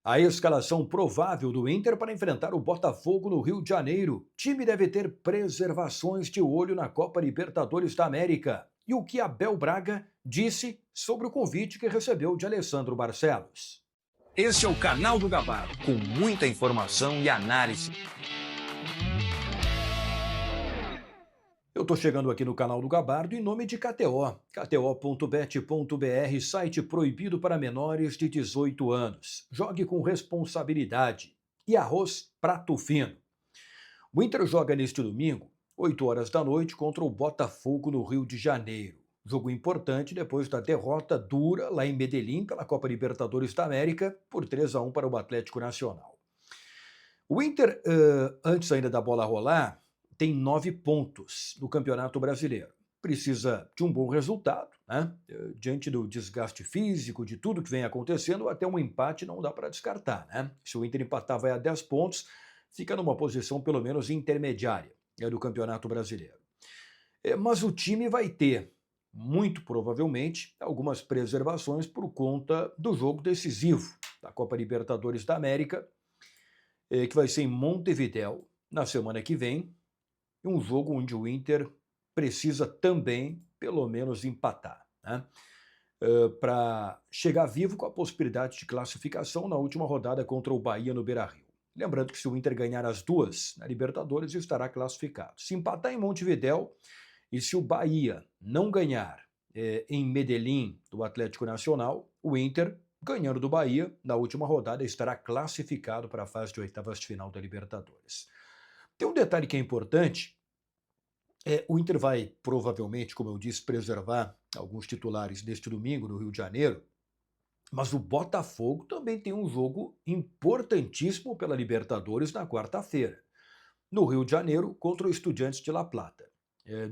A escalação provável do Inter para enfrentar o Botafogo no Rio de Janeiro. Time deve ter preservações de olho na Copa Libertadores da América. E o que Abel Braga disse sobre o convite que recebeu de Alessandro Barcelos. Este é o canal do Gabardo, com muita informação e análise. Eu estou chegando aqui no canal do Gabardo em nome de KTO. KTO.bet.br, site proibido para menores de 18 anos. Jogue com responsabilidade. E arroz prato fino. O Inter joga neste domingo, 8 horas da noite, contra o Botafogo no Rio de Janeiro. Jogo importante depois da derrota dura lá em Medellín pela Copa Libertadores da América por 3-1 para o Atlético Nacional. O Inter, antes ainda da bola rolar, tem 9 pontos no Campeonato Brasileiro. Precisa de um bom resultado, né? Diante do desgaste físico, de tudo que vem acontecendo, até um empate não dá para descartar, né? Se o Inter empatar, vai a 10 pontos, fica numa posição pelo menos intermediária do Campeonato Brasileiro. Mas o time vai ter, muito provavelmente, algumas preservações por conta do jogo decisivo da Copa Libertadores da América, que vai ser em Montevidéu na semana que vem, um jogo onde o Inter precisa também, pelo menos, empatar, né? Para chegar vivo com a possibilidade de classificação na última rodada contra o Bahia no Beira-Rio. Lembrando que se o Inter ganhar as duas na Libertadores, estará classificado. Se empatar em Montevidéu e se o Bahia não ganhar em Medellín do Atlético Nacional, o Inter, ganhando do Bahia, na última rodada estará classificado para a fase de oitavas de final da Libertadores. Tem um detalhe que é importante, o Inter vai provavelmente, como eu disse, preservar alguns titulares deste domingo no Rio de Janeiro, mas o Botafogo também tem um jogo importantíssimo pela Libertadores na quarta-feira, no Rio de Janeiro, contra o Estudiantes de La Plata.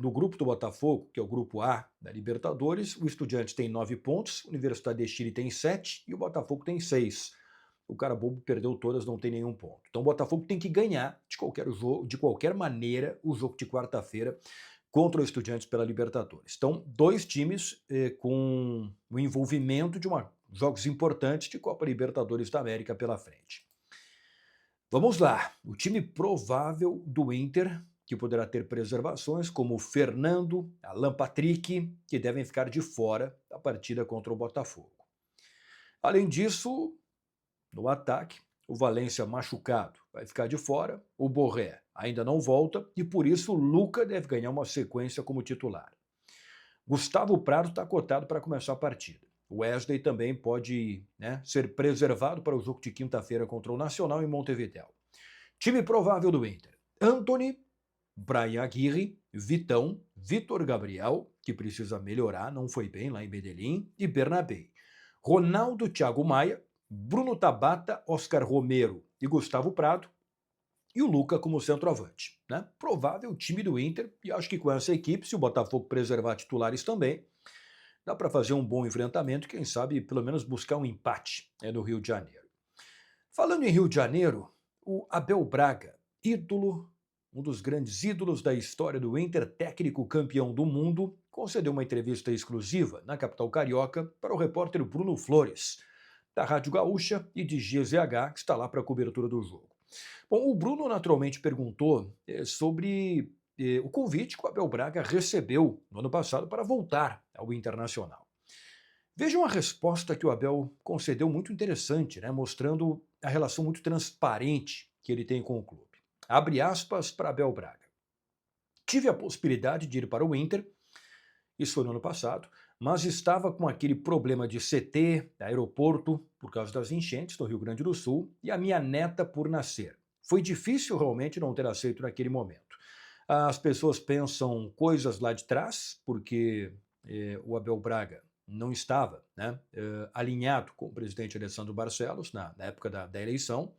No grupo do Botafogo, que é o grupo A da Libertadores, o Estudiantes tem 9 pontos, a Universidade de Chile tem 7 e o Botafogo tem 6. O cara bobo perdeu todas, não tem nenhum ponto. Então o Botafogo tem que ganhar de qualquer maneira o jogo de quarta-feira contra o Estudiantes pela Libertadores. Então, dois times com o envolvimento de jogos importantes de Copa Libertadores da América pela frente. Vamos lá, o time provável do Inter, que poderá ter preservações, como o Fernando, Alan Patrick, que devem ficar de fora da partida contra o Botafogo. Além disso, no ataque, o Valência machucado vai ficar de fora, o Borré ainda não volta e por isso o Luca deve ganhar uma sequência como titular. Gustavo Prado está cotado para começar a partida. O Wesley também pode ser preservado para o jogo de quinta-feira contra o Nacional em Montevidéu. Time provável do Inter: Antony, Brian Aguirre, Vitão, Vitor Gabriel, que precisa melhorar, não foi bem lá em Medellín, e Bernabé. Ronaldo, Thiago Maia, Bruno Tabata, Oscar Romero e Gustavo Prado, e o Luca como centroavante, né? Provável time do Inter, e acho que com essa equipe, se o Botafogo preservar titulares também, dá para fazer um bom enfrentamento, quem sabe pelo menos buscar um empate no Rio de Janeiro. Falando em Rio de Janeiro, o Abel Braga, ídolo, um dos grandes ídolos da história do Inter, técnico campeão do mundo, concedeu uma entrevista exclusiva na capital carioca para o repórter Bruno Flores, da Rádio Gaúcha e de GZH, que está lá para a cobertura do jogo. Bom, o Bruno naturalmente perguntou sobre o convite que o Abel Braga recebeu no ano passado para voltar ao Internacional. Vejam a resposta que o Abel concedeu, muito interessante, né? Mostrando a relação muito transparente que ele tem com o clube. Abre aspas para Abel Braga. Tive a possibilidade de ir para o Inter, isso foi no ano passado, mas estava com aquele problema de CT, aeroporto, por causa das enchentes no Rio Grande do Sul, e a minha neta por nascer. Foi difícil realmente não ter aceito naquele momento. As pessoas pensam coisas lá de trás, porque o Abel Braga não estava alinhado com o presidente Alessandro Barcelos na época da eleição.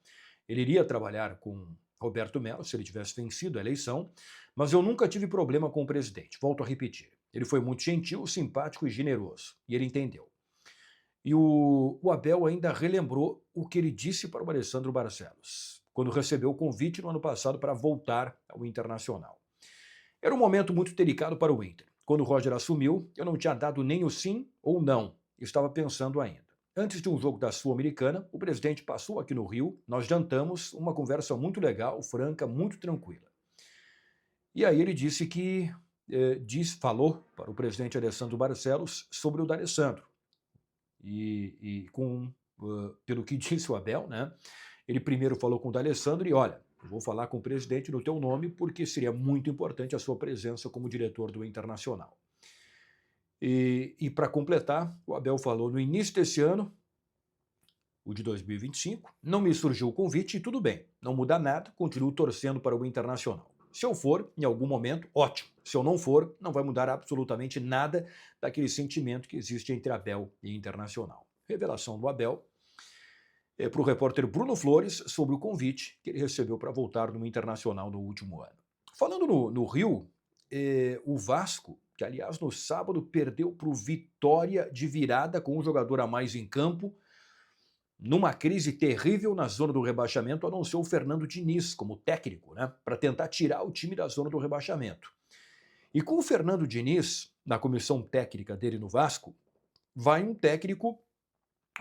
Ele iria trabalhar com Roberto Melo se ele tivesse vencido a eleição, mas eu nunca tive problema com o presidente, volto a repetir. Ele foi muito gentil, simpático e generoso, e ele entendeu. E o Abel ainda relembrou o que ele disse para o Alessandro Barcelos, quando recebeu o convite no ano passado para voltar ao Internacional. Era um momento muito delicado para o Inter. Quando o Roger assumiu, eu não tinha dado nem o sim ou não. Estava pensando ainda. antes de um jogo da Sul-Americana, o presidente passou aqui no Rio, nós jantamos, uma conversa muito legal, franca, muito tranquila. E aí ele disse que, falou para o presidente Alessandro Barcelos sobre o D'Alessandro. Pelo que disse o Abel, né, ele primeiro falou com o D'Alessandro e, olha, eu vou falar com o presidente no teu nome porque seria muito importante a sua presença como diretor do Internacional. E para completar, o Abel falou no início desse ano, o de 2025, não me surgiu o convite e tudo bem, não muda nada, continuo torcendo para o Internacional. Se eu for, em algum momento, ótimo. Se eu não for, não vai mudar absolutamente nada daquele sentimento que existe entre Abel e Internacional. Revelação do Abel para o repórter Bruno Flores sobre o convite que ele recebeu para voltar no Internacional no último ano. Falando no Rio, o Vasco, que aliás no sábado perdeu para o Vitória de virada com um jogador a mais em campo, numa crise terrível na zona do rebaixamento, anunciou o Fernando Diniz como técnico, né, para tentar tirar o time da zona do rebaixamento. E com o Fernando Diniz, na comissão técnica dele no Vasco, vai um técnico,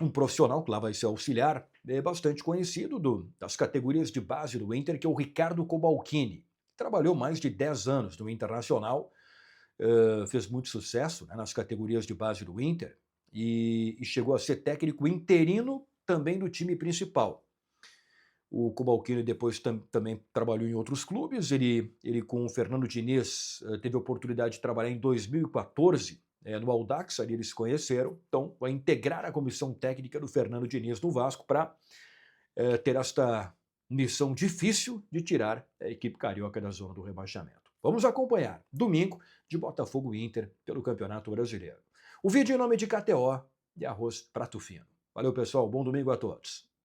um profissional que lá vai ser auxiliar, bastante conhecido das categorias de base do Inter, que é o Ricardo Cobalcini. Trabalhou mais de 10 anos no Internacional, fez muito sucesso, né, nas categorias de base do Inter e chegou a ser técnico interino também do time principal. O Cobalcini depois também trabalhou em outros clubes. Ele com o Fernando Diniz teve a oportunidade de trabalhar em 2014 no Audax, ali eles se conheceram. Então vai integrar a comissão técnica do Fernando Diniz no Vasco para ter esta missão difícil de tirar a equipe carioca da zona do rebaixamento. Vamos acompanhar domingo de Botafogo e Inter pelo Campeonato Brasileiro. O vídeo em nome de KTO e Arroz Prato Fino. Valeu, pessoal. Bom domingo a todos.